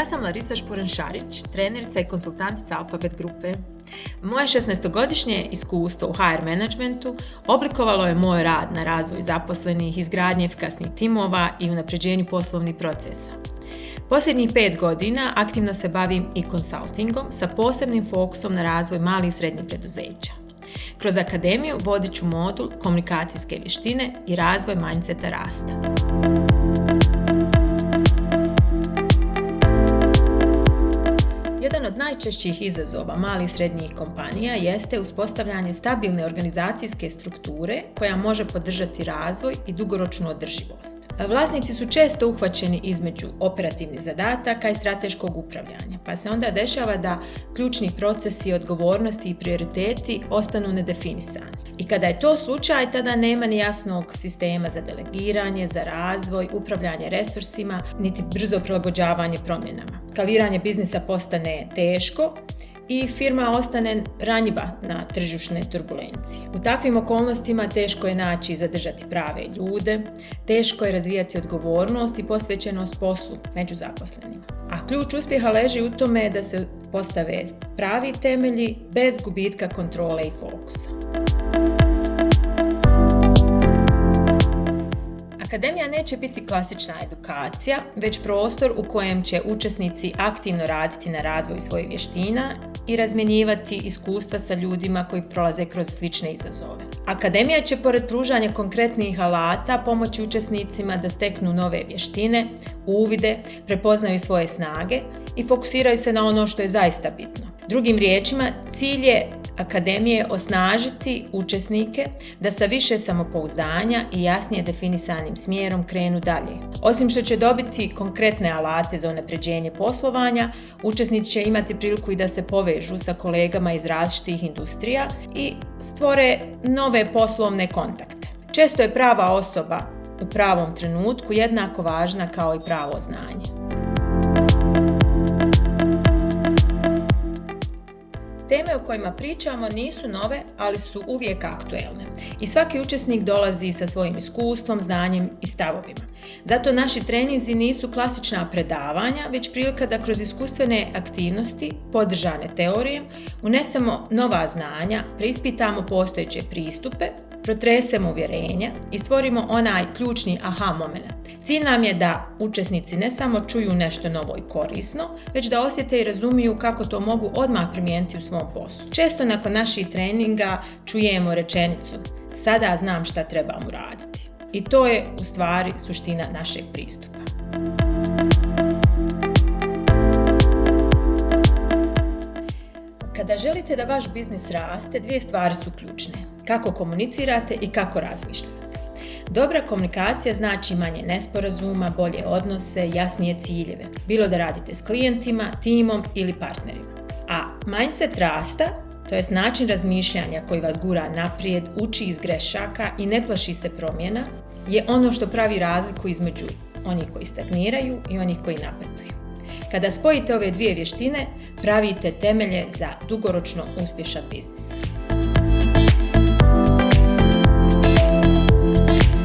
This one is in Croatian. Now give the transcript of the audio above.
Ja sam Larisa Špuren-Šarić, trenerica i konsultantica Alphabet grupe. Moje 16-godišnje iskustvo u HR managementu oblikovalo je moj rad na razvoju zaposlenih, izgradnji efikasnih timova i unapređenju poslovnih procesa. Posljednjih 5 godina aktivno se bavim i konsultingom sa posebnim fokusom na razvoj malih i srednjih preduzeća. Kroz akademiju vodit ću modul komunikacijske vještine i razvoj mindseta rasta. Jedan od najčešćih izazova malih i srednjih kompanija jeste uspostavljanje stabilne organizacijske strukture koja može podržati razvoj i dugoročnu održivost. Vlasnici su često uhvaćeni između operativnih zadataka i strateškog upravljanja, pa se onda dešava da ključni procesi, odgovornosti i prioriteti ostanu nedefinisani. I kada je to slučaj, tada nema ni jasnog sistema za delegiranje, za razvoj, upravljanje resursima, niti brzo prilagođavanje promjenama. Skaliranje biznisa postane teško i firma ostane ranjiva na tržišne turbulencije. U takvim okolnostima teško je naći i zadržati prave ljude, teško je razvijati odgovornost i posvećenost poslu među zaposlenima. A ključ uspjeha leži u tome da se postave pravi temelji bez gubitka kontrole i fokusa. Akademija neće biti klasična edukacija, već prostor u kojem će učesnici aktivno raditi na razvoju svojih vještina i razmjenjivati iskustva sa ljudima koji prolaze kroz slične izazove. Akademija će pored pružanja konkretnih alata pomoći učesnicima da steknu nove vještine, uvide, prepoznaju svoje snage i fokusiraju se na ono što je zaista bitno. Drugim riječima, cilj je Akademije osnažiti učesnike da sa više samopouzdanja i jasnije definisanim smjerom krenu dalje. Osim što će dobiti konkretne alate za unapređenje poslovanja, učesnici će imati priliku i da se povežu sa kolegama iz različitih industrija i stvore nove poslovne kontakte. Često je prava osoba u pravom trenutku jednako važna kao i pravo znanje. Teme o kojima pričamo nisu nove, ali su uvijek aktuelne. I svaki učesnik dolazi sa svojim iskustvom, znanjem i stavovima. Zato naši treninzi nisu klasična predavanja, već prilika da kroz iskustvene aktivnosti, podržane teorijem, unesemo nova znanja, preispitamo postojeće pristupe, protresemo uvjerenja i stvorimo onaj ključni aha moment. Cilj nam je da učesnici ne samo čuju nešto novo i korisno, već da osjete i razumiju kako to mogu odmah primijeniti u svom poslu. Često nakon naših treninga čujemo rečenicu "sada znam šta trebam uraditi". I to je u stvari suština našeg pristupa. Kada želite da vaš biznis raste, 2 stvari su ključne. Kako komunicirate i kako razmišljate. Dobra komunikacija znači manje nesporazuma, bolje odnose, jasnije ciljeve, bilo da radite s klijentima, timom ili partnerima. A mindset rasta, to jest način razmišljanja koji vas gura naprijed, uči iz grešaka i ne plaši se promjena, je ono što pravi razliku između onih koji stagniraju i onih koji napreduju. Kada spojite ove 2 vještine, pravite temelje za dugoročno uspješan biznis.